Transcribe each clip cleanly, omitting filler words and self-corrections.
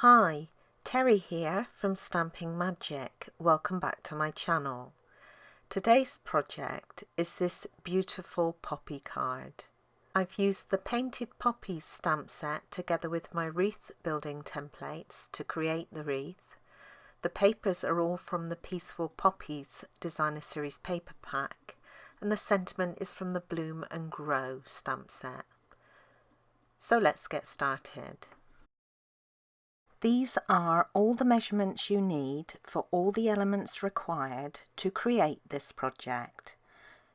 Hi, Teri here from Stamping Magic. Welcome back to my channel. Today's project is this beautiful poppy card. I've used the Painted Poppies stamp set together with my wreath building templates to create the wreath. The papers are all from the Peaceful Poppies Designer Series paper pack, and the sentiment is from the Bloom and Grow stamp set. So let's get started. These are all the measurements you need for all the elements required to create this project.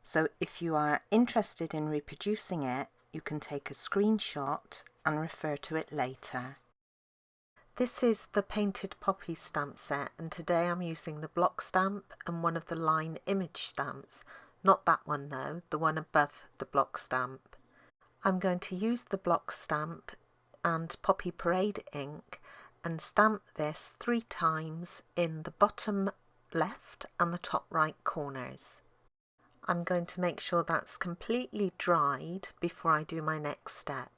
So if you are interested in reproducing it, you can take a screenshot and refer to it later. This is the Painted Poppies stamp set, and today I'm using the block stamp and one of the line image stamps. Not that one though, the one above the block stamp. I'm going to use the block stamp and Poppy Parade ink and stamp this 3 times in the bottom left and the top right corners. I'm going to make sure that's completely dried before I do my next step.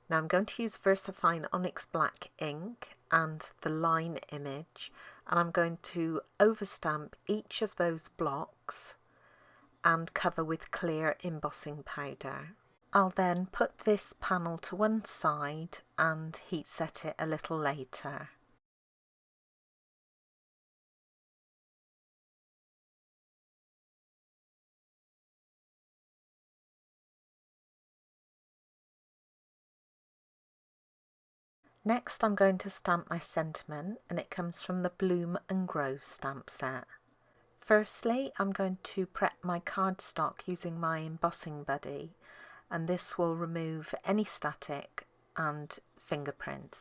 Now I'm going to use VersaFine Onyx Black ink and the line image, and I'm going to overstamp each of those blocks and cover with clear embossing powder. I'll then put this panel to one side and heat set it a little later. Next I'm going to stamp my sentiment, and it comes from the Bloom and Grow stamp set. Firstly, I'm going to prep my cardstock using my embossing buddy, and this will remove any static and fingerprints.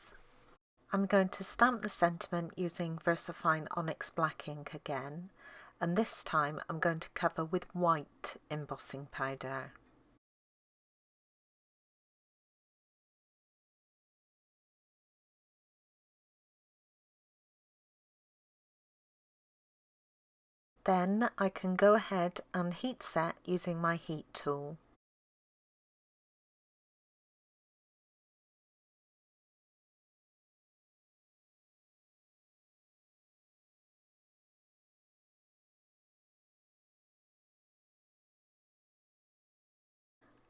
I'm going to stamp the sentiment using VersaFine Onyx Black ink again, and this time I'm going to cover with white embossing powder. Then I can go ahead and heat set using my heat tool.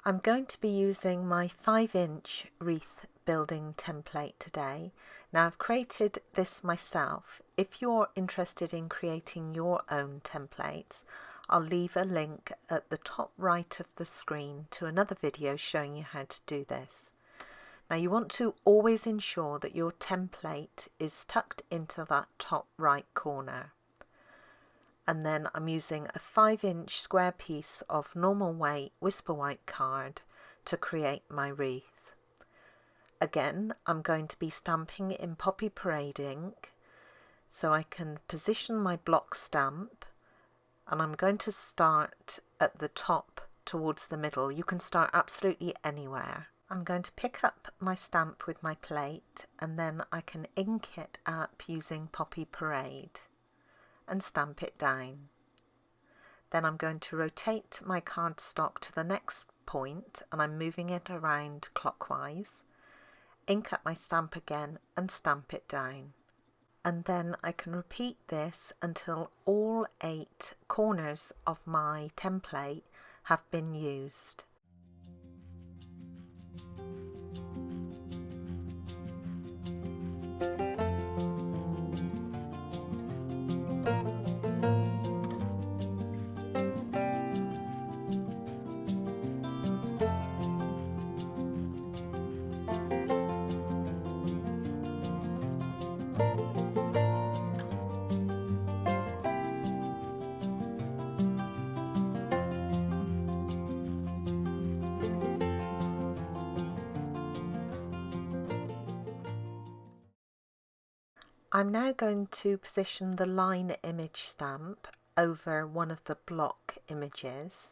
I'm going to be using my 5-inch wreath building template today. Now I've created this myself. If you're interested in creating your own templates, I'll leave a link at the top right of the screen to another video showing you how to do this. Now you want to always ensure that your template is tucked into that top right corner. And then I'm using a 5-inch square piece of normal weight Whisper White card to create my wreath. Again, I'm going to be stamping in Poppy Parade ink, so I can position my block stamp, and I'm going to start at the top towards the middle. You can start absolutely anywhere. I'm going to pick up my stamp with my plate, and then I can ink it up using Poppy Parade and stamp it down. Then I'm going to rotate my cardstock to the next point, and I'm moving it around clockwise, ink up my stamp again and stamp it down. And then I can repeat this until all 8 corners of my template have been used. I'm now going to position the line image stamp over one of the block images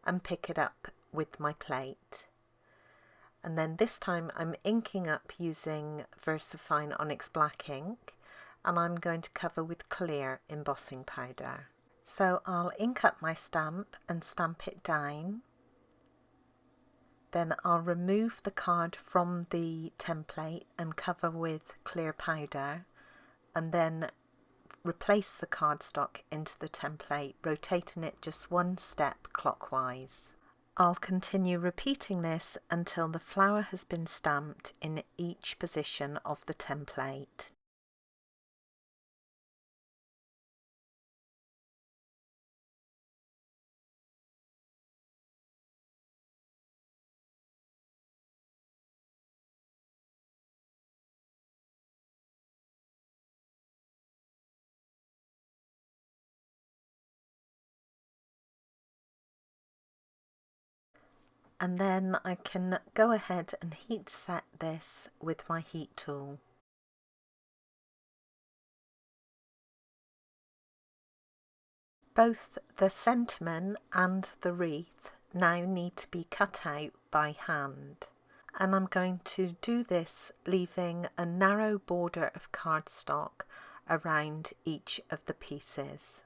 and pick it up with my plate. And then this time I'm inking up using VersaFine Onyx Black ink, and I'm going to cover with clear embossing powder. So I'll ink up my stamp and stamp it down, Then I'll remove the card from the template and cover with clear powder, and then replace the cardstock into the template, rotating it just one step clockwise. I'll continue repeating this until the flower has been stamped in each position of the template. And then I can go ahead and heat set this with my heat tool. Both the sentiment and the wreath now need to be cut out by hand, and I'm going to do this leaving a narrow border of cardstock around each of the pieces.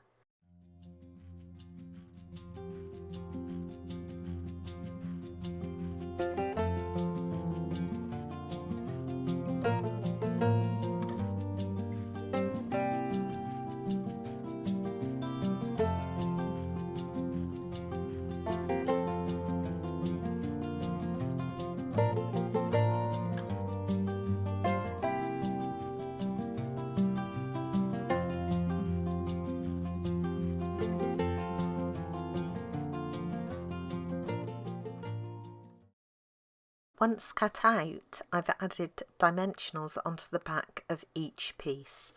Once cut out, I've added dimensionals onto the back of each piece.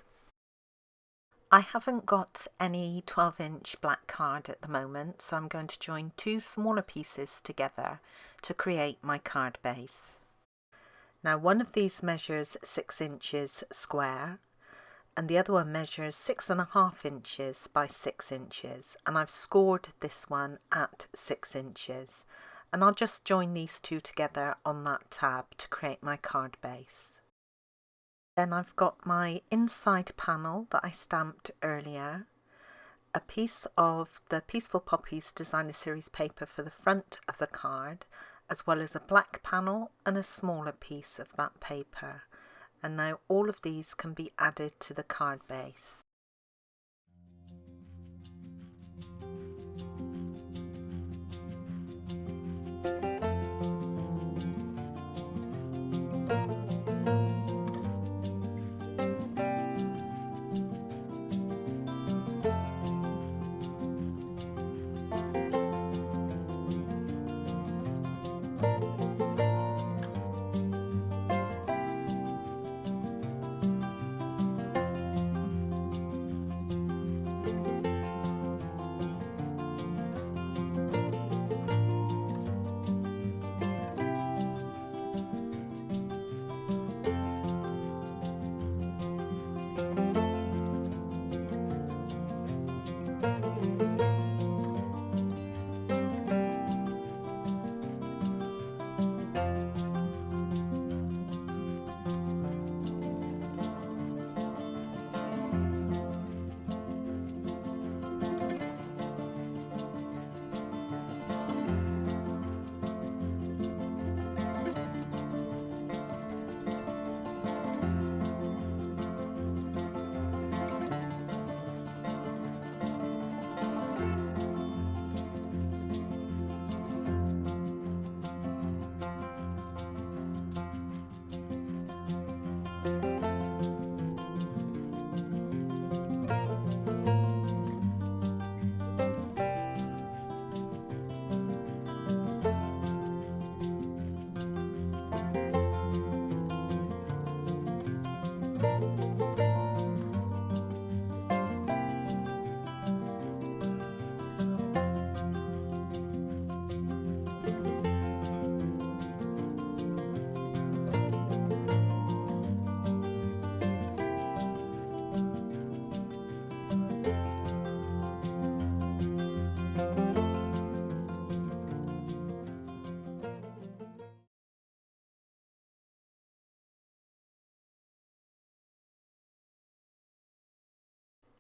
I haven't got any 12-inch black card at the moment, so I'm going to join two smaller pieces together to create my card base. Now one of these measures 6 inches square, and the other one measures 6.5 inches by 6 inches, and I've scored this one at 6 inches. And I'll just join these two together on that tab to create my card base. Then I've got my inside panel that I stamped earlier, a piece of the Peaceful Poppies Designer Series paper for the front of the card, as well as a black panel and a smaller piece of that paper. And now all of these can be added to the card base.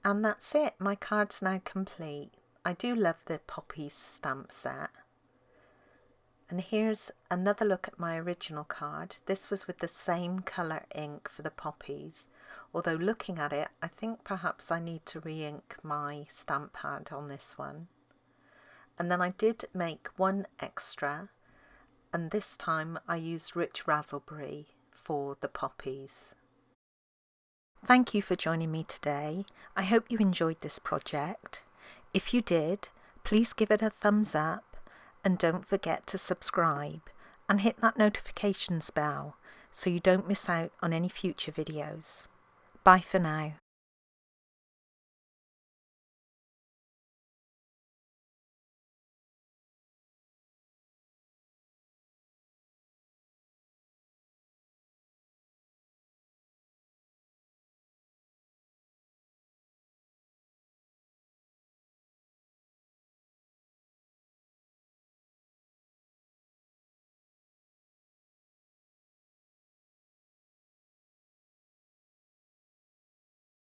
And that's it, my card's now complete. I do love the Poppies stamp set. And here's another look at my original card. This was with the same colour ink for the poppies, although looking at it I think perhaps I need to re-ink my stamp pad on this one. And then I did make one extra, and this time I used rich raspberry for the poppies. Thank you for joining me today. I hope you enjoyed this project. If you did, please give it a thumbs up and don't forget to subscribe and hit that notifications bell so you don't miss out on any future videos. Bye for now.